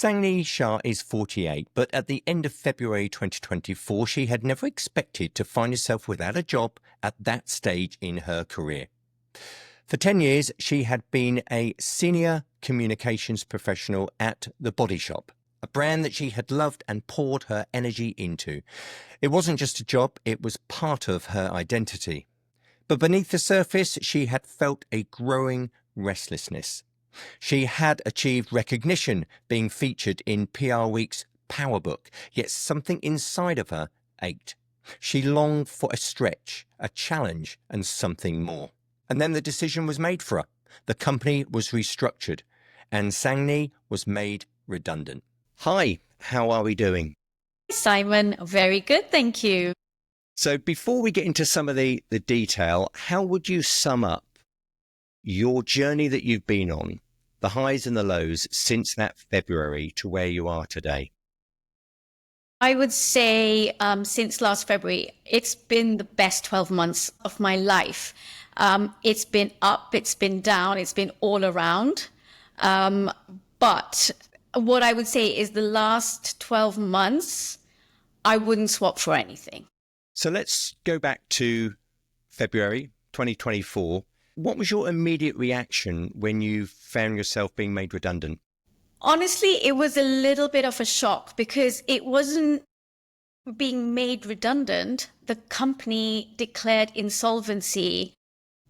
Sanjani Shah is 48, but at the end of February 2024, she had never expected to find herself without a job at that stage in her career. For 10 years, she had been a senior communications professional at The Body Shop, a brand that she had loved and poured her energy into. It wasn't just a job, it was part of her identity. But beneath the surface, she had felt a growing restlessness. She had achieved recognition, being featured in PR Week's Power Book, yet something inside of her ached. She longed for a stretch, a challenge, and something more. And then the decision was made for her. The company was restructured, and Sanjani was made redundant. Hi, how are we doing? Simon, very good, thank you. So before we get into some of the detail, how would you sum up your journey that you've been on, the highs and the lows since that February to where you are today? I would say since last February, it's been the best 12 months of my life. It's been up, it's been down, it's been all around. But what I would say is the last 12 months, I wouldn't swap for anything. So let's go back to February 2024. What was your immediate reaction when you found yourself being made redundant? Honestly, it was a little bit of a shock because it wasn't being made redundant. The company declared insolvency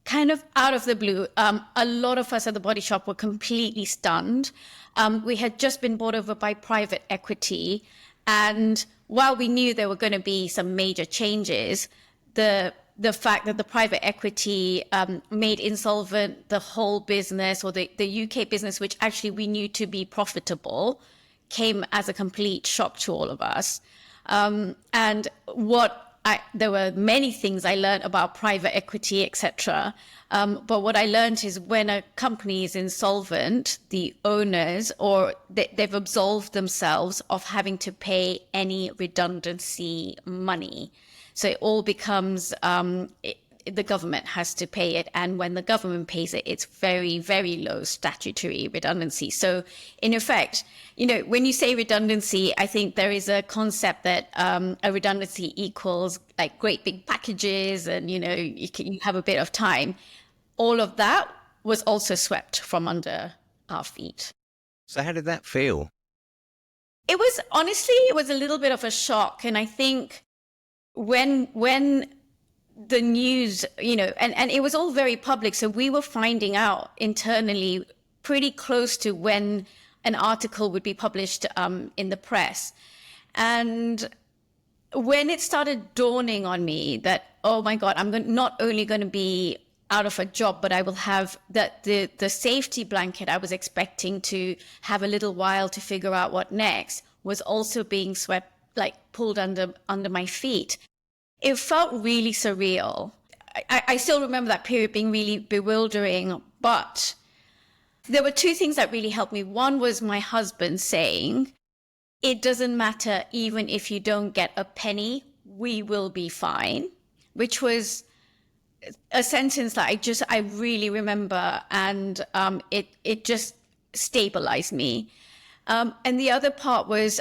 kind of out of the blue. A lot of us at The Body Shop were completely stunned. We had just been bought over by private equity. And while we knew there were going to be some major changes, the fact that the private equity made insolvent the whole business, or the UK business, which actually we knew to be profitable, came as a complete shock to all of us. And there were many things I learned about private equity, etc. But what I learned is when a company is insolvent, the owners, or they've absolved themselves of having to pay any redundancy money. So it all becomes, the government has to pay it. And when the government pays it, it's very, very low statutory redundancy. So in effect, when you say redundancy, I think there is a concept that a redundancy equals like great big packages and, you have a bit of time. All of that was also swept from under our feet. So how did that feel? It was a little bit of a shock. And I think when the news, and it was all very public. So we were finding out internally pretty close to when an article would be published in the press. And when it started dawning on me that, oh my God, I'm not only going to be out of a job, but I will have that the safety blanket I was expecting to have a little while to figure out what next was also being swept, pulled under my feet. It felt really surreal. I still remember that period being really bewildering, but there were two things that really helped me. One was my husband saying, it doesn't matter even if you don't get a penny, we will be fine, which was a sentence that I really remember, and it just stabilized me. And the other part was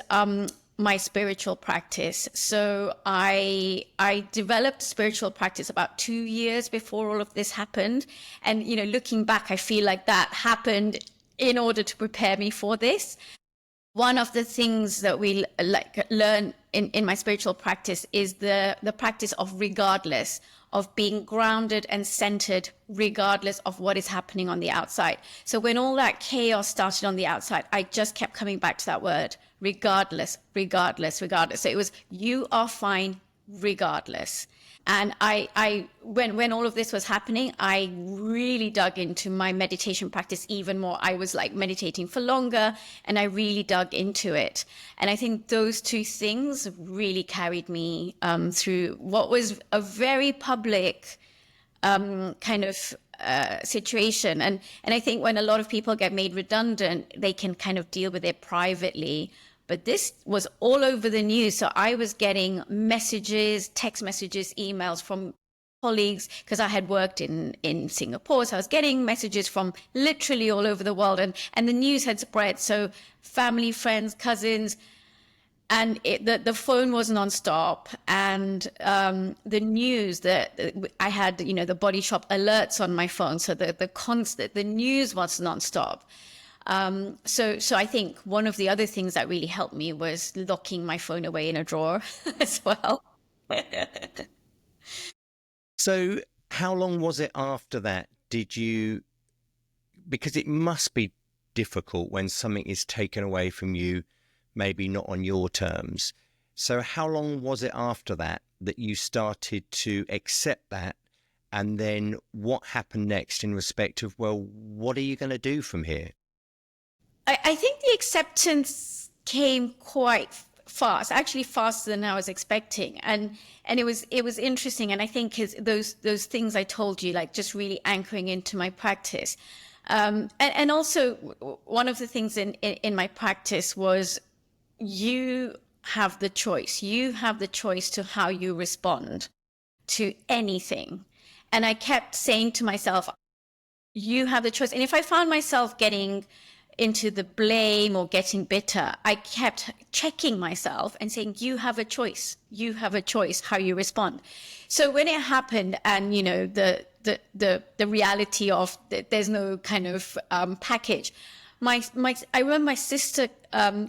my spiritual practice. So I developed spiritual practice about 2 years before all of this happened. And, looking back, I feel like that happened in order to prepare me for this. One of the things that we learn in my spiritual practice is the practice of regardless, of being grounded and centered regardless of what is happening on the outside. So when all that chaos started on the outside, I just kept coming back to that word, regardless, regardless, regardless. So it was, you are fine regardless. And when all of this was happening, I really dug into my meditation practice even more. I was meditating for longer, and I really dug into it. And I think those two things really carried me through what was a very public situation. And I think when a lot of people get made redundant, they can kind of deal with it privately. But this was all over the news. So I was getting messages, text messages, emails from colleagues, because I had worked in Singapore. So I was getting messages from literally all over the world, and the news had spread. So family, friends, cousins, and the phone was nonstop. And the news that I had, the Body Shop alerts on my phone. So the news was nonstop. So I think one of the other things that really helped me was locking my phone away in a drawer as well. So how long was it after that because it must be difficult when something is taken away from you, maybe not on your terms. So how long was it after that you started to accept that? And then what happened next in respect of, well, what are you going to do from here? I think the acceptance came quite fast, actually faster than I was expecting. And it was interesting. And I think those things I told you, like just really anchoring into my practice. And also one of the things in my practice was you have the choice. You have the choice to how you respond to anything. And I kept saying to myself, you have the choice. And if I found myself getting into the blame or getting bitter, I kept checking myself and saying, you have a choice. You have a choice how you respond. So when it happened, and the reality of there's no kind of package, I remember my sister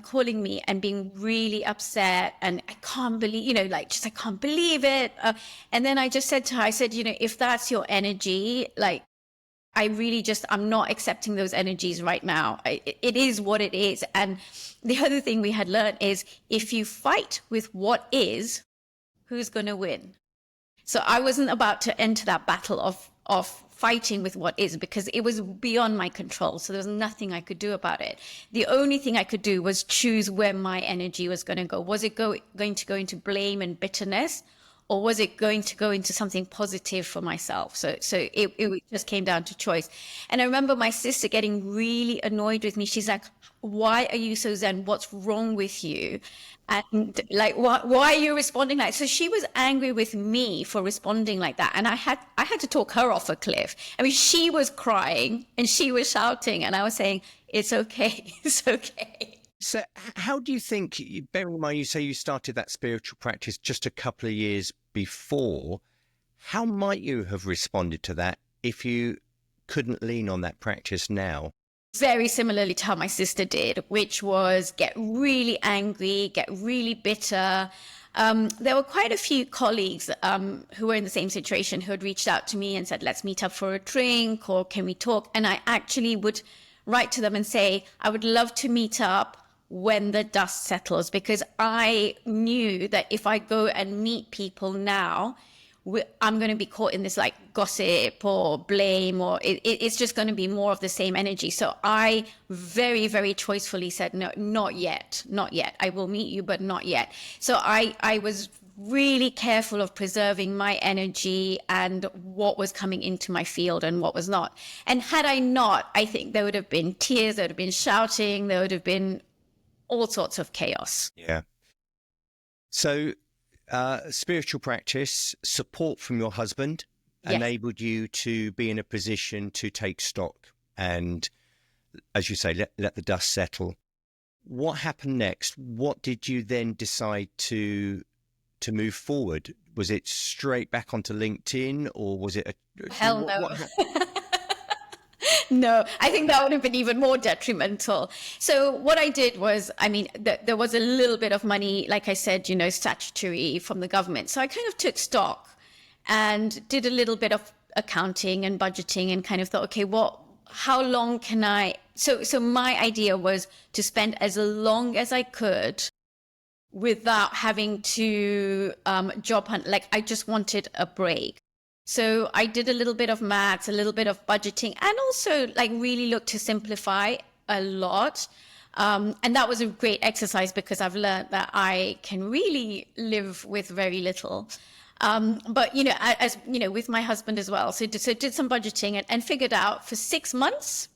calling me and being really upset, and I can't believe, I can't believe it. And then I just said to her, I said, if that's your energy, like, I'm not accepting those energies right now. It is what it is. And the other thing we had learned is, if you fight with what is, who's going to win? So I wasn't about to enter that battle of fighting with what is, because it was beyond my control. So there was nothing I could do about it. The only thing I could do was choose where my energy was going to go. Was it going to go into blame and bitterness? Or was it going to go into something positive for myself? So it just came down to choice. And I remember my sister getting really annoyed with me. She's like, why are you so zen? What's wrong with you? And like, why are you responding like that? So she was angry with me for responding like that. And I had to talk her off a cliff. I mean, she was crying and she was shouting, and I was saying, it's okay. It's okay. So how do you think, bearing in mind you say you started that spiritual practice just a couple of years before, how might you have responded to that if you couldn't lean on that practice now? Very similarly to how my sister did, which was get really angry, get really bitter. There were quite a few colleagues who were in the same situation who had reached out to me and said, let's meet up for a drink, or can we talk? And I actually would write to them and say, I would love to meet up when the dust settles, because I knew that if I go and meet people now, I'm going to be caught in this like gossip or blame, or it's just going to be more of the same energy. So I very, very choicefully said, no, not yet, not yet. I will meet you, but not yet. So I was really careful of preserving my energy and what was coming into my field and what was not. And had I not, I think there would have been tears, there would have been shouting, there would have been all sorts of chaos. Yeah. So spiritual practice, support from your husband, yes, enabled you to be in a position to take stock and, as you say, let the dust settle. What happened next? What did you then decide to move forward? Was it straight back onto LinkedIn, or was it Hell no. No, I think that would have been even more detrimental. So what I did was, I mean, there was a little bit of money, like I said, statutory from the government. So I kind of took stock and did a little bit of accounting and budgeting, and kind of thought, okay, how long can I? So my idea was to spend as long as I could without having to job hunt. Like, I just wanted a break. So I did a little bit of maths, a little bit of budgeting, and also like really looked to simplify a lot. And that was a great exercise, because I've learned that I can really live with very little. But, as with my husband as well. So did some budgeting and figured out for 6 months,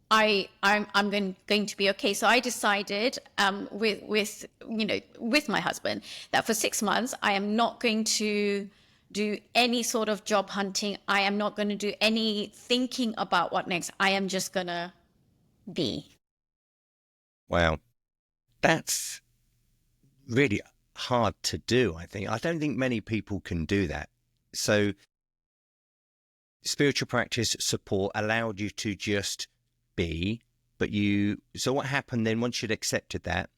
I'm going to be okay. So I decided with my husband that for 6 months, I am not going to do any sort of job hunting. I am not going to do any thinking about what next. I am just going to be. Wow. That's really hard to do, I think. I don't think many people can do that. So spiritual practice support allowed you to just be, but so what happened then once you'd accepted that?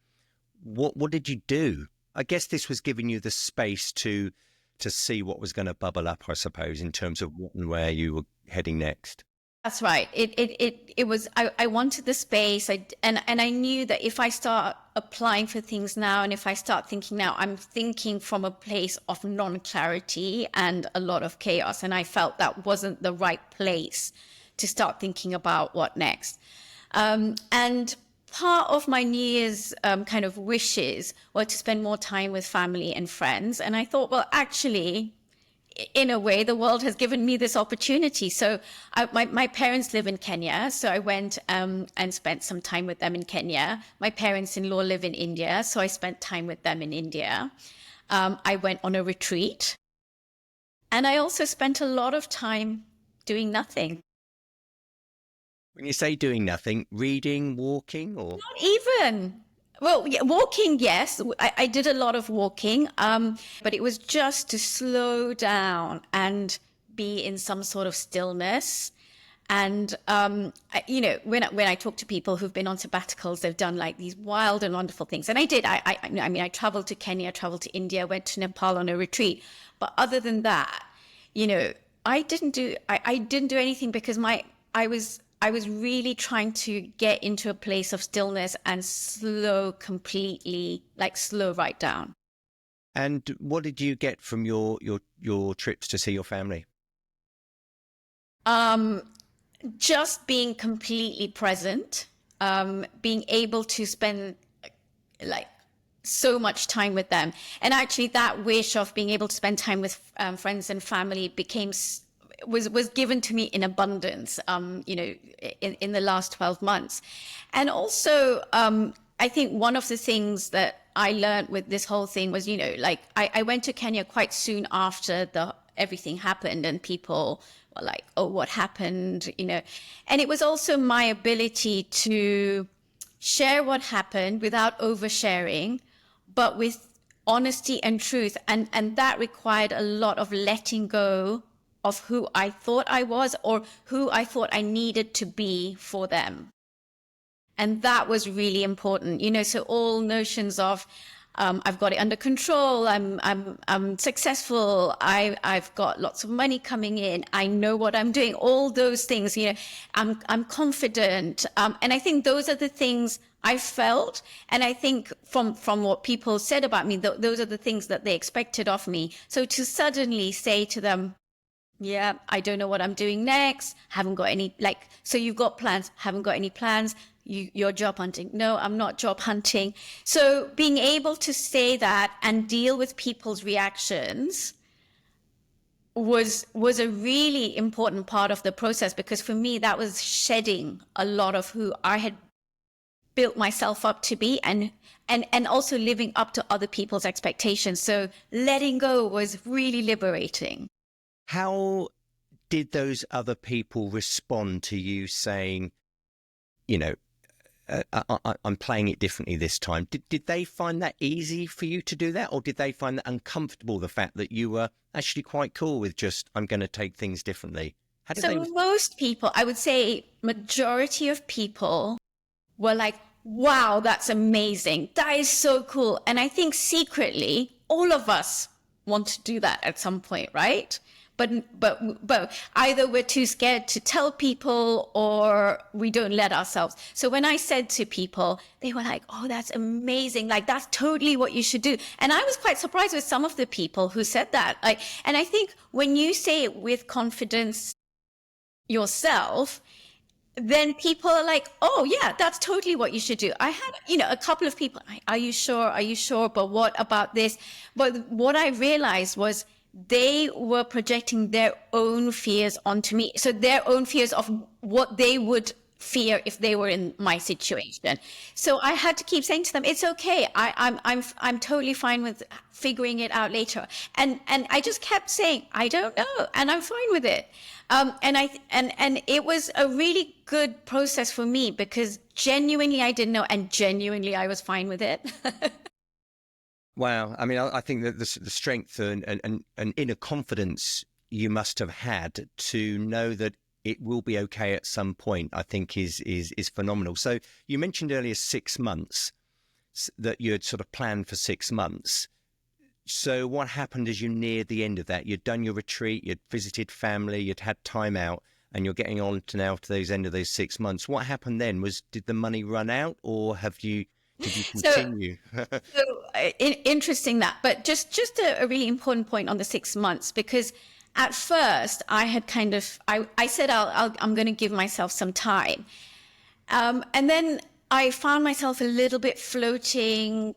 What did you do? I guess this was giving you the space to see what was going to bubble up, I suppose, in terms of what and where you were heading next. That's right. It was, I wanted the space. And I knew that if I start applying for things now, and if I start thinking now, I'm thinking from a place of non-clarity and a lot of chaos. And I felt that wasn't the right place to start thinking about what next. And part of my New Year's kind of wishes were to spend more time with family and friends. And I thought, well, actually, in a way, the world has given me this opportunity. So my parents live in Kenya. So I went and spent some time with them in Kenya. My parents-in-law live in India. So I spent time with them in India. I went on a retreat. And I also spent a lot of time doing nothing. When you say doing nothing, reading, walking, or? Not even. Well, yeah, walking, yes. I did a lot of walking, but it was just to slow down and be in some sort of stillness. And, when I talk to people who've been on sabbaticals, they've done like these wild and wonderful things. And I did. I traveled to Kenya, traveled to India, went to Nepal on a retreat. But other than that, I didn't do anything because I was really trying to get into a place of stillness and slow right down. And what did you get from your trips to see your family? Just being completely present, being able to spend so much time with them. And actually that wish of being able to spend time with friends and family was given to me in abundance, in the last 12 months. And also, I think one of the things that I learned with this whole thing was, I went to Kenya quite soon after everything happened, and people were like, oh, what happened? And it was also my ability to share what happened without oversharing, but with honesty and truth. And that required a lot of letting go of who I thought I was or who I thought I needed to be for them. And that was really important, so all notions of I've got it under control, I'm successful, I've got lots of money coming in, I know what I'm doing, all those things, I'm confident. And I think those are the things I felt. And I think from what people said about me, those are the things that they expected of me. So to suddenly say to them, yeah, I don't know what I'm doing next. Haven't got any, so you've got plans, haven't got any plans. You're job hunting. No, I'm not job hunting. So being able to say that and deal with people's reactions was a really important part of the process, because for me, that was shedding a lot of who I had built myself up to be, and also living up to other people's expectations. So letting go was really liberating. How did those other people respond to you saying, I'm playing it differently this time? Did they find that easy for you to do that? Or did they find that uncomfortable, the fact that you were actually quite cool with just, I'm going to take things differently? Most people, I would say majority of people were like, wow, that's amazing. That is so cool. And I think secretly, all of us want to do that at some point, right? But either we're too scared to tell people or we don't let ourselves. So when I said to people, they were like, oh, that's amazing. That's totally what you should do. And I was quite surprised with some of the people who said that. And I think when you say it with confidence yourself, then people are like, oh, yeah, that's totally what you should do. I had, a couple of people, are you sure? Are you sure? But what about this? But what I realized was, they were projecting their own fears onto me. So their own fears of what they would fear if they were in my situation. So I had to keep saying to them, it's okay. I'm totally fine with figuring it out later. And I just kept saying, I don't know, and I'm fine with it. And it was a really good process for me, because genuinely I didn't know, and genuinely I was fine with it. Wow. I mean, I think that the strength and inner confidence you must have had to know that it will be okay at some point, I think is phenomenal. So you mentioned earlier 6 months, that you had sort of planned for 6 months. So what happened as you neared the end of that? You'd done your retreat, you'd visited family, you'd had time out, and you're getting on to now to those end of those 6 months. What happened then? Did the money run out, or did you continue? Interesting that, but just a really important point on the 6 months, because at first I had I said I'm going to give myself some time, and then I found myself a little bit floating,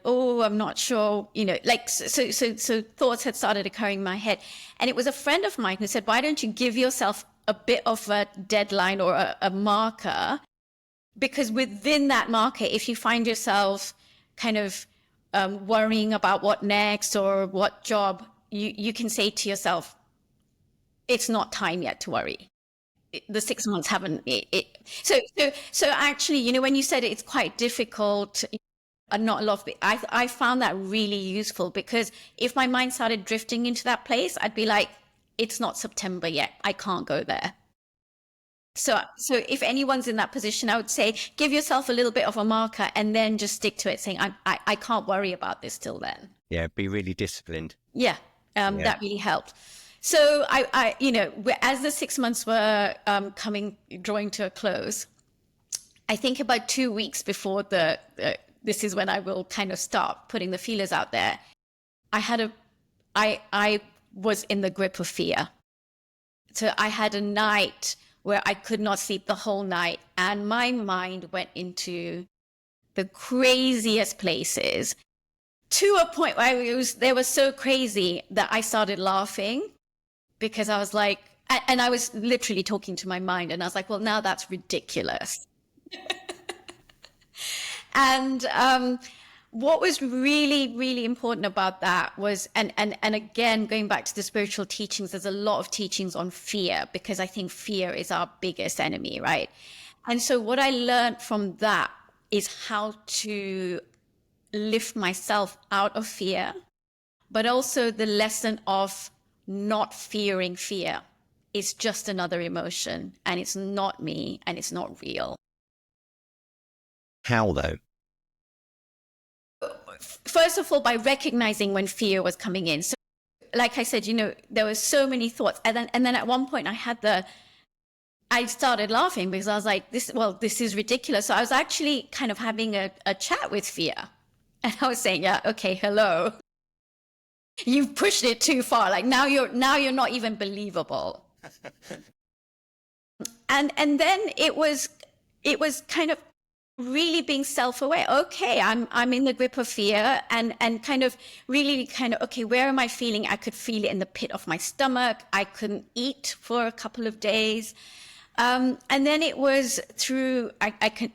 oh, I'm not sure, like, so thoughts had started occurring in my head. And it was a friend of mine who said, why don't you give yourself a bit of a deadline or a marker? Because within that marker, if you find yourself worrying about what next or what job, you can say to yourself, it's not time yet to worry. The 6 months haven't. So actually, when you said it's quite difficult, and not a lot of it, I found that really useful, because if my mind started drifting into that place, I'd be like, it's not September yet. I can't go there. So if anyone's in that position, I would say, give yourself a little bit of a marker and then just stick to it, saying, I can't worry about this till then. Yeah, be really disciplined. Yeah, that really helped. So I as the 6 months were drawing to a close, I think about 2 weeks before this is when I will kind of start putting the feelers out there. I was in the grip of fear. So I had a night where I could not sleep the whole night, and my mind went into the craziest places, to a point where they were so crazy that I started laughing, because I was like, and I was literally talking to my mind, and I was like, well, now that's ridiculous. And what was really, really important about that was, and again, going back to the spiritual teachings, there's a lot of teachings on fear, because I think fear is our biggest enemy, right? And so what I learned from that is how to lift myself out of fear, but also the lesson of not fearing fear. It's just another emotion, and it's not me, and it's not real. How though? First of all, by recognizing when fear was coming in. So like I said, there were so many thoughts. And then at one point I started laughing, because I was like, this is ridiculous. So I was actually kind of having a chat with fear. And I was saying, yeah, okay, hello. You've pushed it too far. Like now you're not even believable. And then it was kind of really being self-aware. Okay, I'm in the grip of fear, and really okay, where am I feeling? I could feel it in the pit of my stomach. I couldn't eat for a couple of days. And then it was through,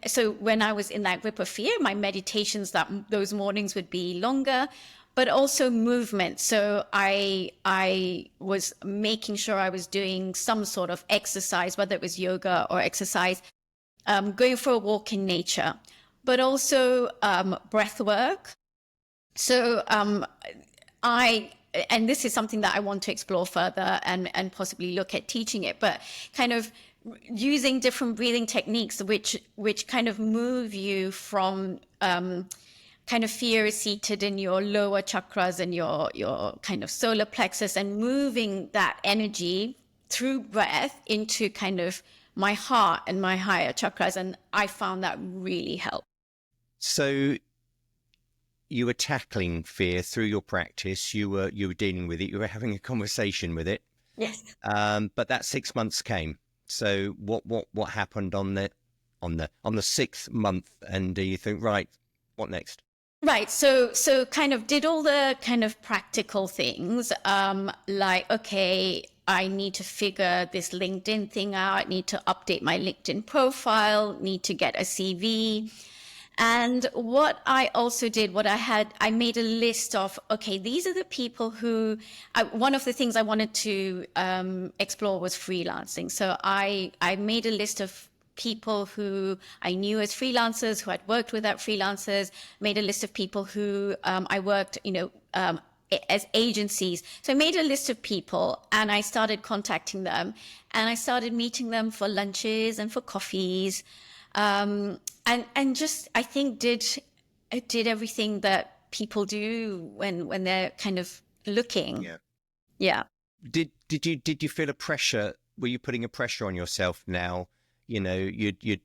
so when I was in that grip of fear, my meditations those mornings would be longer, but also movement. So I was making sure I was doing some sort of exercise, whether it was yoga or exercise, going for a walk in nature, but also breath work. So and this is something that I want to explore further and possibly look at teaching it, but kind of using different breathing techniques which kind of move you from kind of fear is seated in your lower chakras and your kind of solar plexus, and moving that energy through breath into kind of my heart and my higher chakras. And I found that really helped. So you were tackling fear through your practice. You were dealing with it. You were having a conversation with it. Yes. But that 6 months came. So what happened on the 6th month? And you think, right, what next? Right. So kind of did all the kind of practical things, like, okay, I need to figure this LinkedIn thing out, need to update my LinkedIn profile, need to get a CV. And what I also did, I made a list of, okay, these are the people who, one of the things I wanted to explore was freelancing. So I made a list of people who I knew as freelancers, who I'd worked with at freelancers, made a list of people who I worked, as agencies. So I made a list of people and I started contacting them and I started meeting them for lunches and for coffees. And just, I think, did everything that people do when they're kind of looking. Yeah. Yeah. Did you feel a pressure? Were you putting a pressure on yourself now? You'd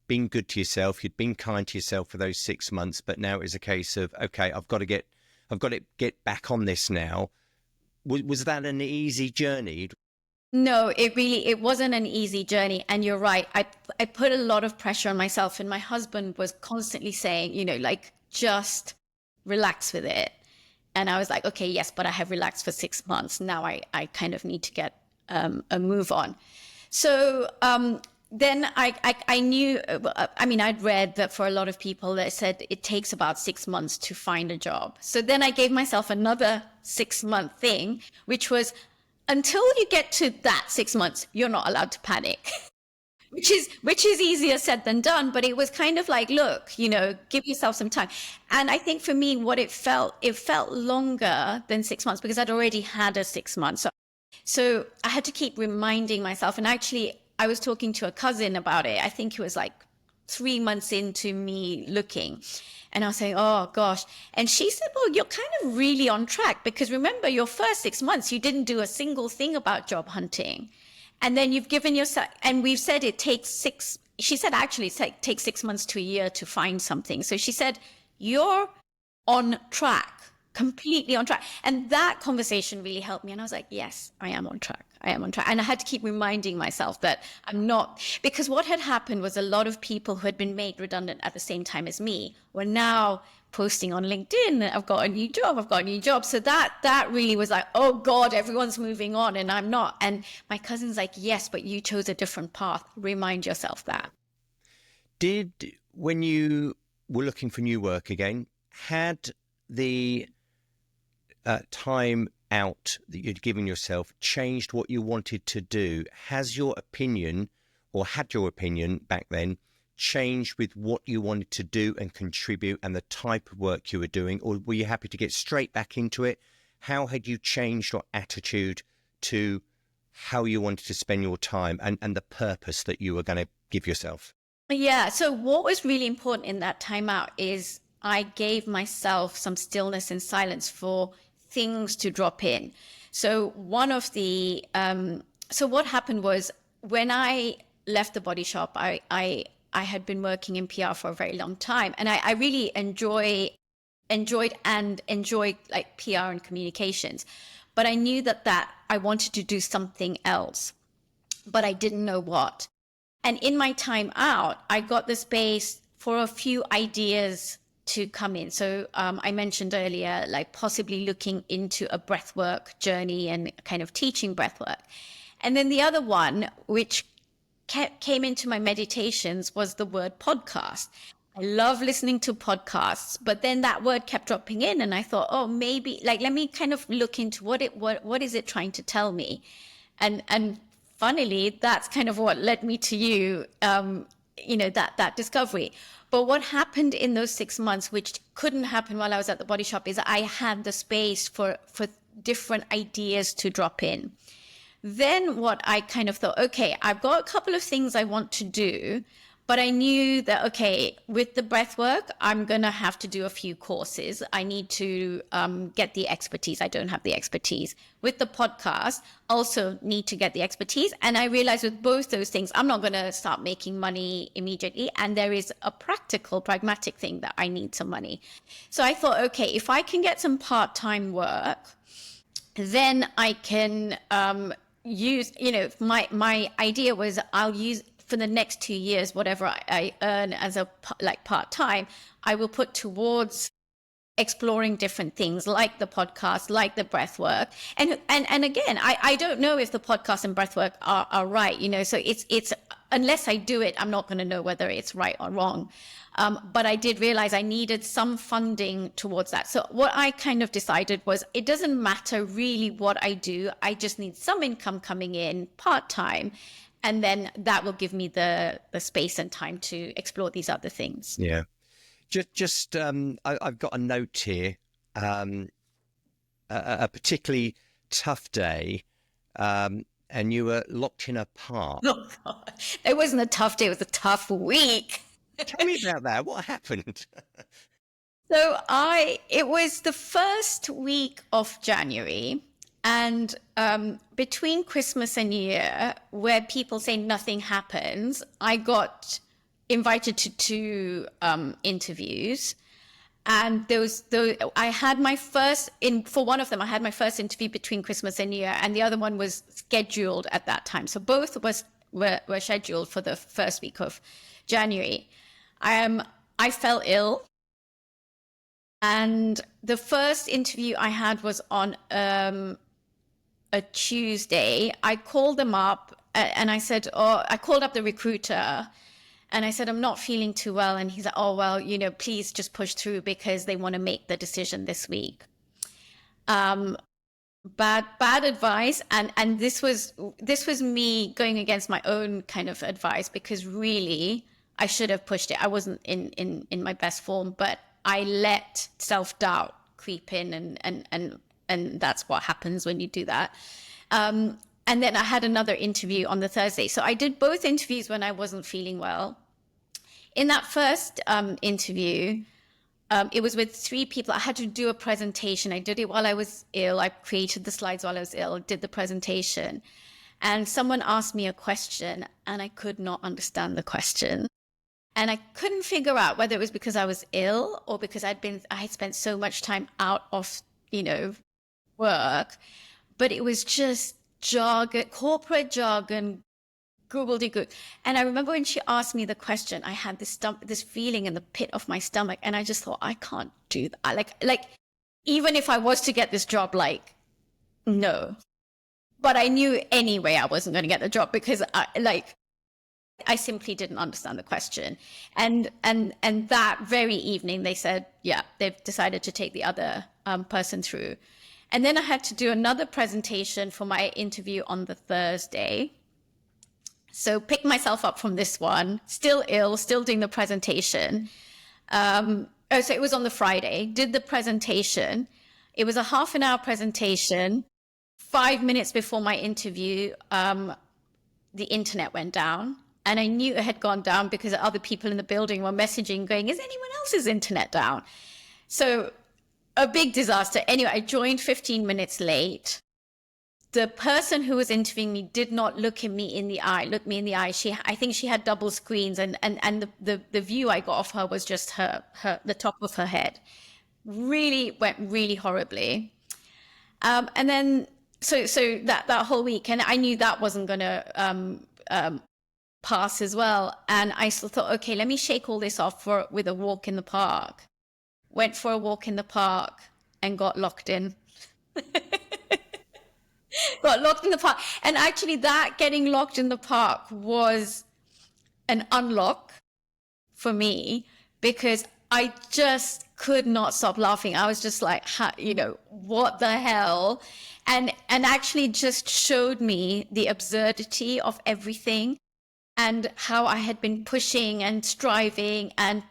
been good to yourself, you'd been kind to yourself for those 6 months, but now it's a case of, okay, I've got to get back on this now. Was that an easy journey? No, it wasn't an easy journey. And you're right. I put a lot of pressure on myself, and my husband was constantly saying, just relax with it. And I was like, okay, yes, but I have relaxed for 6 months. Now I kind of need to get a move on. So then I knew, I'd read that for a lot of people that said it takes about 6 months to find a job. So then I gave myself another 6-month thing, which was, until you get to that 6 months, you're not allowed to panic, which is easier said than done. But it was kind of like, look, give yourself some time. And I think for me, what it felt longer than 6 months because I'd already had a 6 months. So I had to keep reminding myself. And actually, I was talking to a cousin about it. I think it was like 3 months into me looking. And I was saying, oh, gosh. And she said, well, you're kind of really on track because remember, your first 6 months, you didn't do a single thing about job hunting. And then you've given yourself, and we've said it takes she said, actually, it takes 6 months to a year to find something. So she said, you're on track, completely on track. And that conversation really helped me. And I was like, yes, I am on track. And I had to keep reminding myself that I'm not, because what had happened was a lot of people who had been made redundant at the same time as me were now posting on LinkedIn, I've got a new job. So that really was like, oh God, everyone's moving on and I'm not. And my cousin's like, yes, but you chose a different path. Remind yourself that. When you were looking for new work again, had the time out that you'd given yourself changed what you wanted to do? Had your opinion back then changed with what you wanted to do and contribute and the type of work you were doing, or were you happy to get straight back into it? How had you changed your attitude to how you wanted to spend your time and the purpose that you were going to give yourself? Yeah. So what was really important in that time out is I gave myself some stillness and silence for things to drop in. So so what happened was when I left the body shop, I had been working in PR for a very long time, and I really enjoyed like PR and communications, but I knew that I wanted to do something else, but I didn't know what. And in my time out, I got the space for a few ideas to come in. So I mentioned earlier, like possibly looking into a breathwork journey and kind of teaching breathwork. And then the other one, which came into my meditations, was the word podcast. I love listening to podcasts, but then that word kept dropping in and I thought, oh, maybe like, let me kind of look into what is it trying to tell me? And funnily, that's kind of what led me to you, that discovery. But what happened in those 6 months, which couldn't happen while I was at the body shop, is I had the space for different ideas to drop in. Then what I kind of thought, okay, I've got a couple of things I want to do, but I knew that, okay, with the breath work, I'm going to have to do a few courses. I need to get the expertise. I don't have the expertise. With the podcast, also need to get the expertise. And I realized with both those things, I'm not going to start making money immediately. And there is a pragmatic thing that I need some money. So I thought, okay, if I can get some part-time work, then I can use, my idea was I'll use for the next 2 years, whatever I earn as a part-time, I will put towards exploring different things like the podcast, like the breath work. And again, I don't know if the podcast and breath work are right, you know, so it's unless I do it, I'm not going to know whether it's right or wrong. But I did realize I needed some funding towards that. So what I kind of decided was it doesn't matter really what I do. I just need some income coming in part-time. And then that will give me the space and time to explore these other things. Yeah. I've got a note here. A particularly tough day, and you were locked in a park. Oh, God. It wasn't a tough day. It was a tough week. Tell me about that. What happened? So it was the first week of January, and between Christmas and New Year, where people say nothing happens, I got invited to two interviews. And I had my first for one of them, I had my first interview between Christmas and New Year, and the other one was scheduled at that time. So both were scheduled for the first week of January. I fell ill, and the first interview I had was on a Tuesday. I called them up and I said, I called up the recruiter. And I said, I'm not feeling too well. And he's like, oh, well, you know, please just push through because they want to make the decision this week. Bad advice. And this was me going against my own kind of advice, because really I should have pushed it. I wasn't in my best form, but I let self-doubt creep in, and that's what happens when you do that. And then I had another interview on the Thursday. So I did both interviews when I wasn't feeling well. In that first interview, it was with three people. I had to do a presentation. I did it while I was ill. I created the slides while I was ill, did the presentation. And someone asked me a question, and I could not understand the question. And I couldn't figure out whether it was because I was ill or because I had spent so much time out of, you know, work. But it was just jargon, corporate jargon, gobbledygook. And I remember when she asked me the question, I had this feeling in the pit of my stomach, and I just thought, I can't do that. Like even if I was to get this job, like, no. But I knew anyway I wasn't going to get the job, because I simply didn't understand the question. And that very evening they said, yeah, they've decided to take the other person through. And then I had to do another presentation for my interview on the Thursday. So picked myself up from this one, still ill, still doing the presentation. So it was on the Friday, did the presentation. It was a half an hour presentation. 5 minutes before my interview, the internet went down. And I knew it had gone down because other people in the building were messaging going, is anyone else's internet down? So a big disaster. Anyway, I joined 15 minutes late. The person who was interviewing me did not look me in the eye. I think she had double screens, and the view I got of her was just the top of her head. Really went really horribly. And then so that whole week, and I knew that wasn't going to pass as well. And I thought, okay, let me shake all this off with a walk in the park. Went for a walk in the park and got locked in. Got locked in the park. And actually that getting locked in the park was an unlock for me, because I just could not stop laughing. I was just like, you know, what the hell? And actually just showed me the absurdity of everything, and how I had been pushing and striving and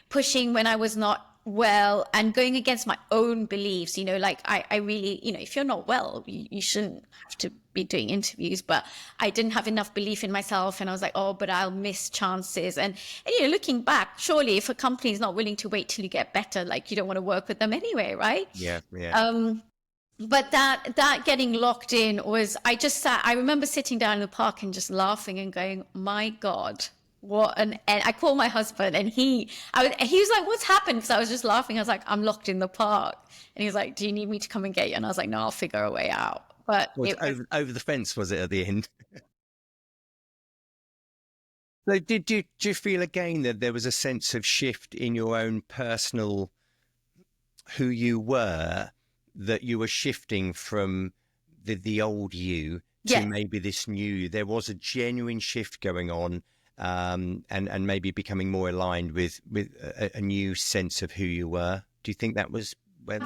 pushing when I was not well, and going against my own beliefs, you know, like I really, you know, if you're not well, you shouldn't have to be doing interviews. But I didn't have enough belief in myself, and I was like, oh, but I'll miss chances. And you know, looking back, surely if a company is not willing to wait till you get better, like, you don't want to work with them anyway, right? Yeah. But that getting locked in was, I remember sitting down in the park and just laughing and going, my God, and I called my husband, and he was like, what's happened? Because I was just laughing. I was like, I'm locked in the park. And he was like, do you need me to come and get you? And I was like, no, I'll figure a way out. But over the fence, was it, at the end? So did you feel again that there was a sense of shift in your own personal who you were, that you were shifting from the old you to maybe this new you. There was a genuine shift going on, and maybe becoming more aligned with a new sense of who you were. Do you think that was when?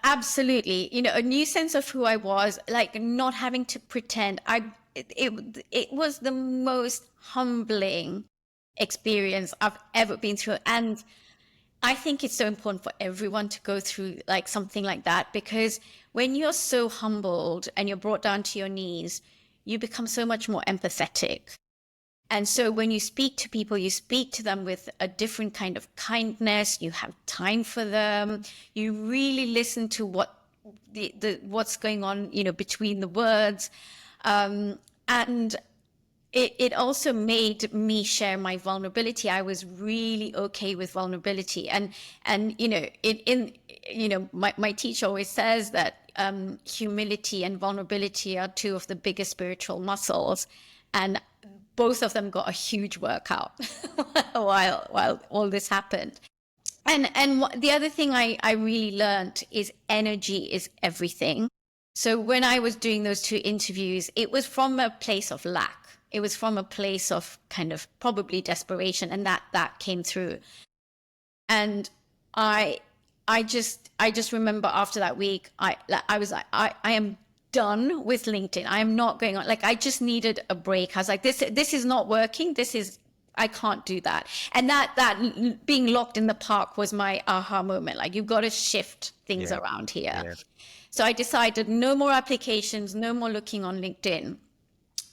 Absolutely. You know, a new sense of who I was, like not having to pretend. It was the most humbling experience I've ever been through. And I think it's so important for everyone to go through like something like that, because when you're so humbled and you're brought down to your knees, you become so much more empathetic. And so when you speak to people, you speak to them with a different kind of kindness. You have time for them. You really listen to what's going on, you know, between the words. And it also made me share my vulnerability. I was really okay with vulnerability. And you know, my teacher always says that humility and vulnerability are two of the biggest spiritual muscles. And both of them got a huge workout while all this happened. And the other thing I really learned is energy is everything. So when I was doing those 2 interviews, it was from a place of lack. It was from a place of kind of probably desperation, and that came through. And I just remember after that week, I was like, I am done with LinkedIn. I am not going on. Like, I just needed a break. I was like, this is not working. I can't do that. And that being locked in the park was my aha moment. Like, you've got to shift things around here. Yeah. So I decided no more applications, no more looking on LinkedIn.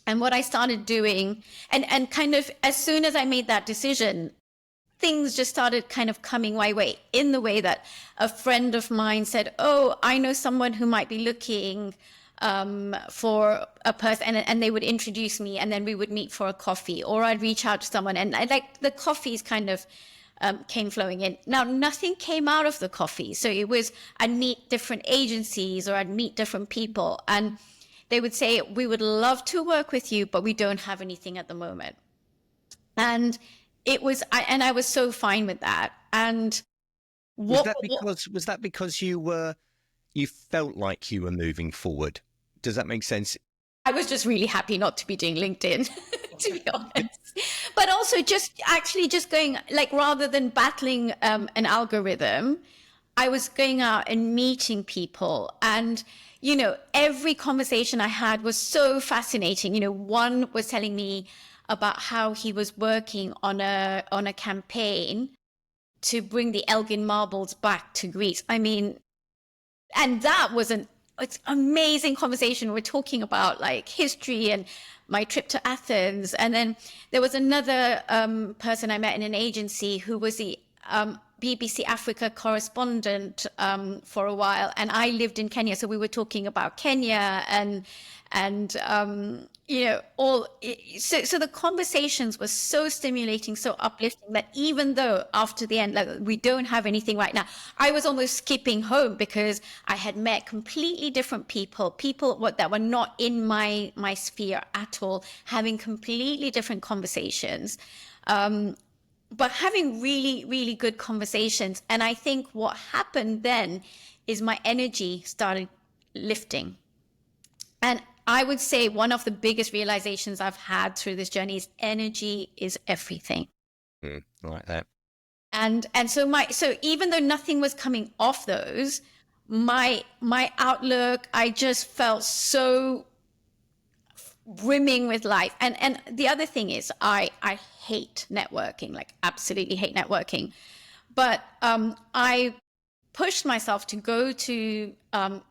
And what I started doing, and kind of as soon as I made that decision, things just started kind of coming my way, in the way that a friend of mine said, oh, I know someone who might be looking for a person, and they would introduce me, and then we would meet for a coffee, or I'd reach out to someone, and like the coffees kind of came flowing in. Now, nothing came out of the coffee. So it was, I'd meet different agencies, or I'd meet different people, and they would say, we would love to work with you, but we don't have anything at the moment. And I was so fine with that. And was that because you felt like you were moving forward? Does that make sense? I was just really happy not to be doing LinkedIn, to be honest. But also just going, like, rather than battling an algorithm, I was going out and meeting people. And, you know, every conversation I had was so fascinating. You know, one was telling me about how he was working on a campaign to bring the Elgin marbles back to Greece. I mean, and that was it's amazing conversation. We're talking about like history and my trip to Athens. And then there was another person I met in an agency who was the BBC Africa correspondent for a while, and I lived in Kenya, so we were talking about Kenya and you know, so the conversations were so stimulating, so uplifting, that even though after the end, like, we don't have anything right now, I was almost skipping home, because I had met completely different people that were not in my sphere at all, having completely different conversations. But having really, really good conversations. And I think what happened then is my energy started lifting. And I would say one of the biggest realizations I've had through this journey is energy is everything. I like that. And so even though nothing was coming off those, my outlook, I just felt so brimming with life. And the other thing is, I hate networking, like absolutely hate networking. But I pushed myself to go to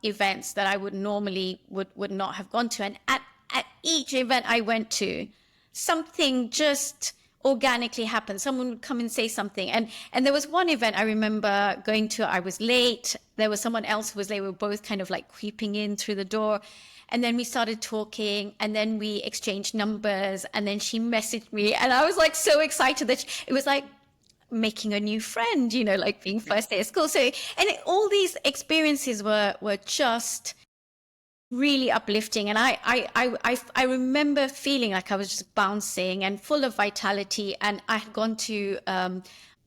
events that I would normally would not have gone to. And at each event I went to, something just organically happened. Someone would come and say something. And there was one event I remember going to, I was late. There was someone else who was late. We were both kind of like creeping in through the door. And then we started talking, and then we exchanged numbers, and then she messaged me, and I was like so excited that it was like making a new friend, you know, like being first day of school. So, all these experiences were just really uplifting. And I remember feeling like I was just bouncing and full of vitality. And I had gone to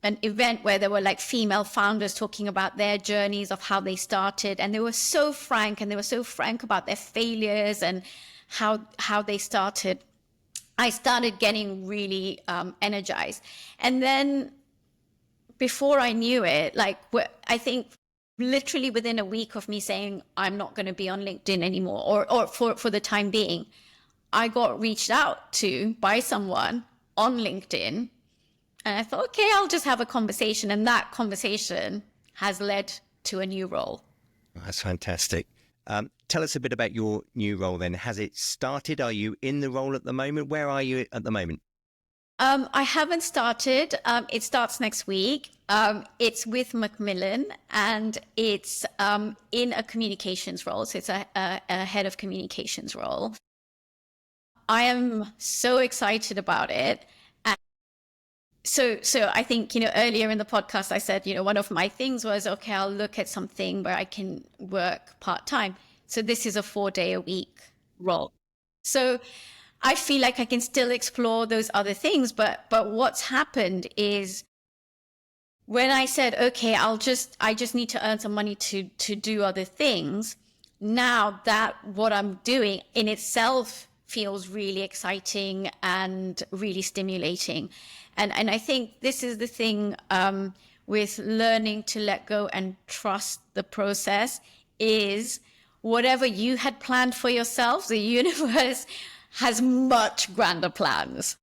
an event where there were like female founders talking about their journeys of how they started, and they were so frank, about their failures and how they started. I started getting really energized. And then before I knew it, like I think literally within a week of me saying I'm not going to be on LinkedIn anymore, or for the time being, I got reached out to by someone on LinkedIn. And I thought, okay, I'll just have a conversation. And that conversation has led to a new role. That's fantastic. Tell us a bit about your new role then. Has it started? Are you in the role at the moment? Where are you at the moment? I haven't started. It starts next week. It's with Macmillan, and it's in a communications role. So it's a head of communications role. I am so excited about it. So I think, earlier in the podcast, I said, one of my things was, okay, I'll look at something where I can work part-time. So this is a 4-day-a-week role. So I feel like I can still explore those other things. But what's happened is when I said, okay, I just need to earn some money to do other things. Now that what I'm doing in itself feels really exciting and really stimulating. And I think this is the thing with learning to let go and trust the process is whatever you had planned for yourself, the universe has much grander plans.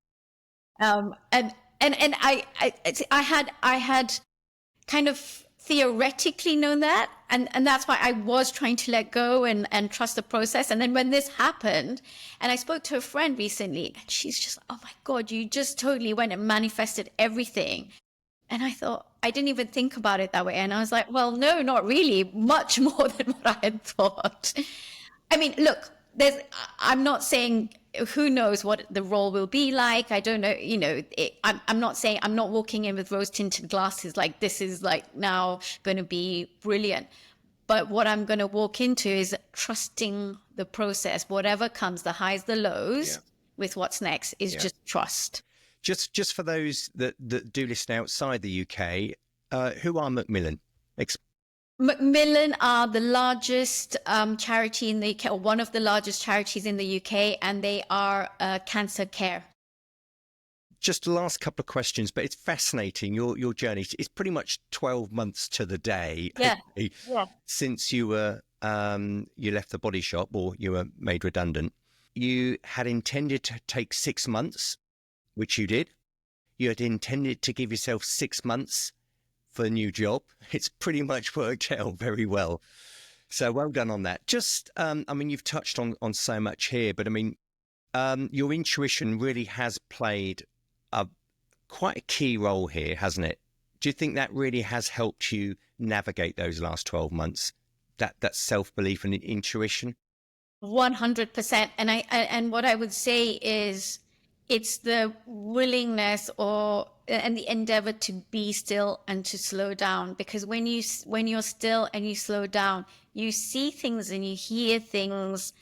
And I had kind of theoretically known that. And that's why I was trying to let go and trust the process. And then when this happened, and I spoke to a friend recently, and she's just, oh my God, you just totally went and manifested everything. And I thought, I didn't even think about it that way. And I was like, well, no, not really, much more than what I had thought. I mean, look, I'm not saying who knows what the role will be like. I don't know, I'm not saying, I'm not walking in with rose tinted glasses like this is like now going to be brilliant. But what I'm going to walk into is trusting the process, whatever comes, the highs, the lows, with what's next is just trust. Just for those that do listen outside the UK, who are Macmillan? Macmillan are the largest charity in the UK, or one of the largest charities in the UK, and they are cancer care. Just the last couple of questions, but it's fascinating, your journey. It's pretty much 12 months to the day since you were you left the body shop, or you were made redundant. You had intended to take 6 months, which you did. You had intended to give yourself 6 months for a new job. It's pretty much worked out very well. So well done on that. Just, I mean, you've touched on so much here, but I mean, your intuition really has played quite a key role here, hasn't it? Do you think that really has helped you navigate those last 12 months? That self-belief and intuition? 100%. And what I would say is it's the willingness and the endeavor to be still and to slow down. Because when you're still and you slow down, you see things and you hear things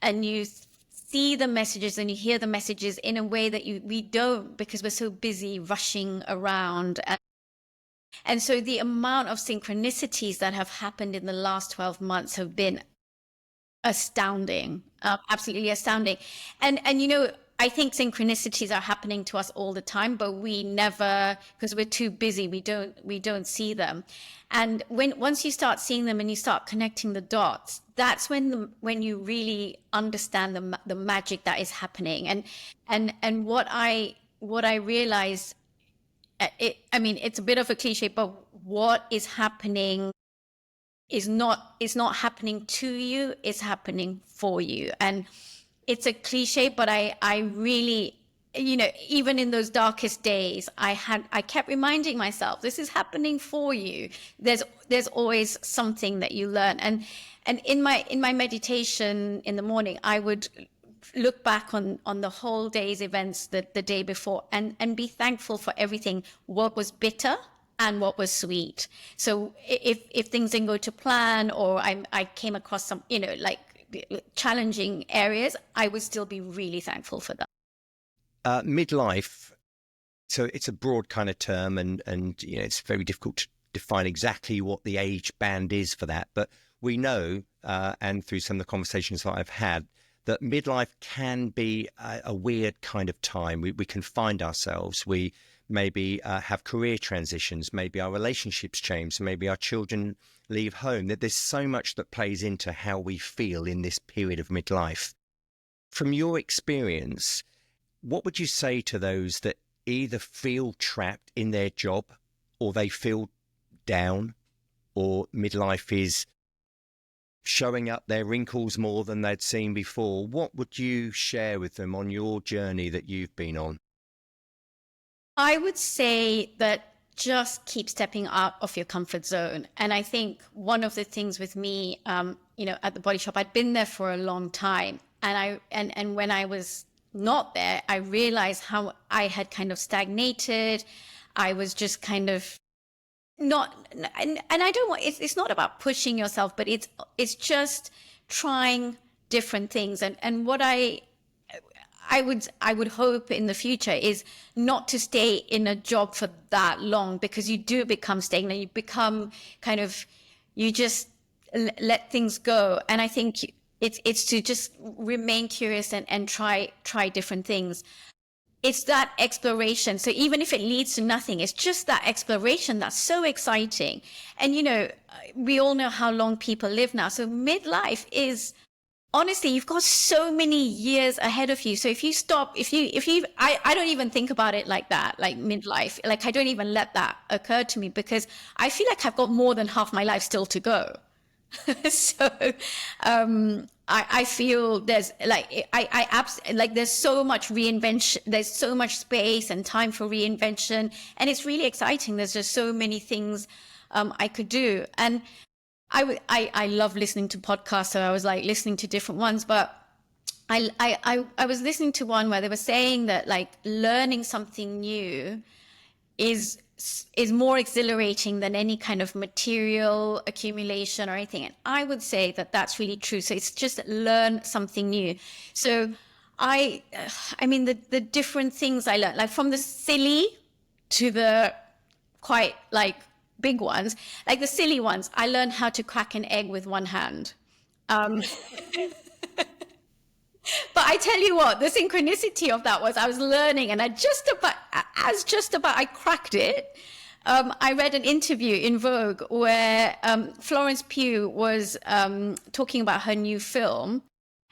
and you see the messages and you hear the messages in a way that we don't, because we're so busy rushing around. And so the amount of synchronicities that have happened in the last 12 months have been astounding, absolutely astounding. And I think synchronicities are happening to us all the time, but we never, because we're too busy, we don't see them. And once you start seeing them and you start connecting the dots, that's when you really understand the magic that is happening. And what I realized, I mean, it's a bit of a cliche, but what is happening is not happening to you, it's happening for you. And it's a cliche, but I really, even in those darkest days, I kept reminding myself, this is happening for you. There's always something that you learn. And in my meditation in the morning, I would look back on the whole day's events, the day before, and be thankful for everything, what was bitter and what was sweet. So if things didn't go to plan, or I came across some, like challenging areas, I would still be really thankful for that. Midlife So it's a broad kind of term, and it's very difficult to define exactly what the age band is for that. But we know, and through some of the conversations that I've had, that midlife can be a weird kind of time. We can find ourselves. We maybe have career transitions. Maybe our relationships change. Maybe our children leave home. That there's so much that plays into how we feel in this period of midlife. From your experience, what would you say to those that either feel trapped in their job, or they feel down, or midlife is showing up their wrinkles more than they'd seen before? What would you share with them on your journey that you've been on? I would say that just keep stepping out of your comfort zone. And I think one of the things with me, at the Body Shop, I'd been there for a long time. And when I was not there, I realized how I had kind of stagnated. I was just kind of not, and I don't want, it's not about pushing yourself, but it's just trying different things. And what I would hope in the future is not to stay in a job for that long, because you do become stagnant. You become kind of, you just let things go. And I think it's to just remain curious and try different things. It's that exploration. So even if it leads to nothing, it's just that exploration that's so exciting. And, we all know how long people live now. So midlife is, honestly, you've got so many years ahead of you. So if you stop, I don't even think about it like that, like midlife. Like I don't even let that occur to me, because I feel like I've got more than half my life still to go. So, I feel there's there's so much reinvention, there's so much space and time for reinvention, and it's really exciting. There's just so many things, I could do. And I love listening to podcasts. So I was like listening to different ones, but I was listening to one where they were saying that like learning something new is more exhilarating than any kind of material accumulation or anything. And I would say that that's really true. So it's just learn something new. So I mean, the different things I learned, like from the silly to the quite like big ones, like the silly ones, I learned how to crack an egg with one hand. But I tell you what, the synchronicity of that was I was learning, and I cracked it. I read an interview in Vogue where Florence Pugh was talking about her new film.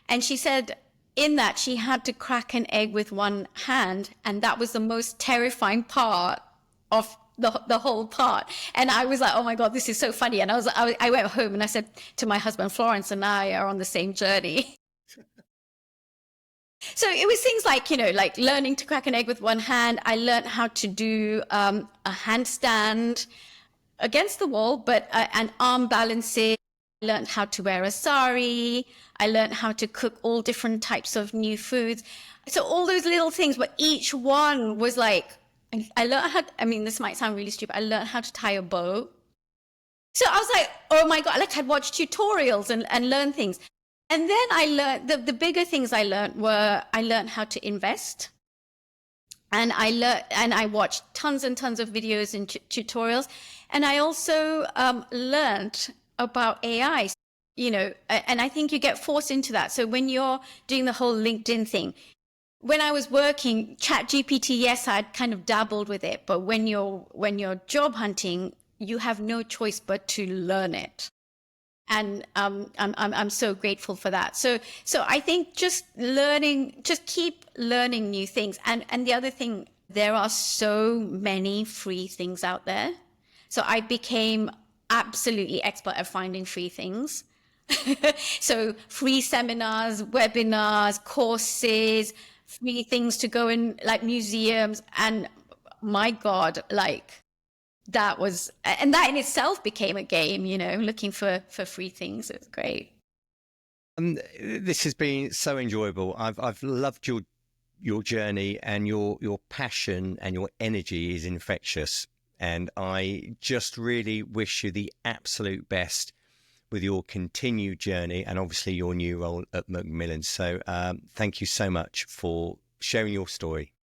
And she said in that she had to crack an egg with one hand. And that was the most terrifying part of the whole part. And I was like, oh my God, this is so funny. And I went home and I said to my husband, Florence and I are on the same journey. So it was things like, like learning to crack an egg with one hand. I learned how to do a handstand against the wall, but an arm balancing. I learned how to wear a sari. I learned how to cook all different types of new foods. So all those little things, but each one was like, I learned how, this might sound really stupid. I learned how to tie a bow. So I was like, oh my God, like I'd watch tutorials and learn things. And then I learned, the bigger things I learned were, I learned how to invest. And I watched tons and tons of videos and tutorials. And I also learned about AI, and I think you get forced into that. So when you're doing the whole LinkedIn thing, when I was working, ChatGPT, yes, I'd kind of dabbled with it. But when you're job hunting, you have no choice but to learn it. And I'm so grateful for that. So I think just keep learning new things. And the other thing, there are so many free things out there. So I became absolutely expert at finding free things. So free seminars, webinars, courses, free things to go in, like museums. And my God, like, that in itself became a game, looking for free things. It was great. This has been so enjoyable. I've loved your journey, and your passion and your energy is infectious. And I just really wish you the absolute best with your continued journey, and obviously your new role at Macmillan. So thank you so much for sharing your story.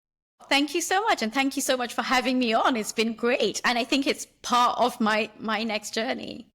thank you so much. And thank you so much for having me on. It's been great. And I think it's part of my next journey.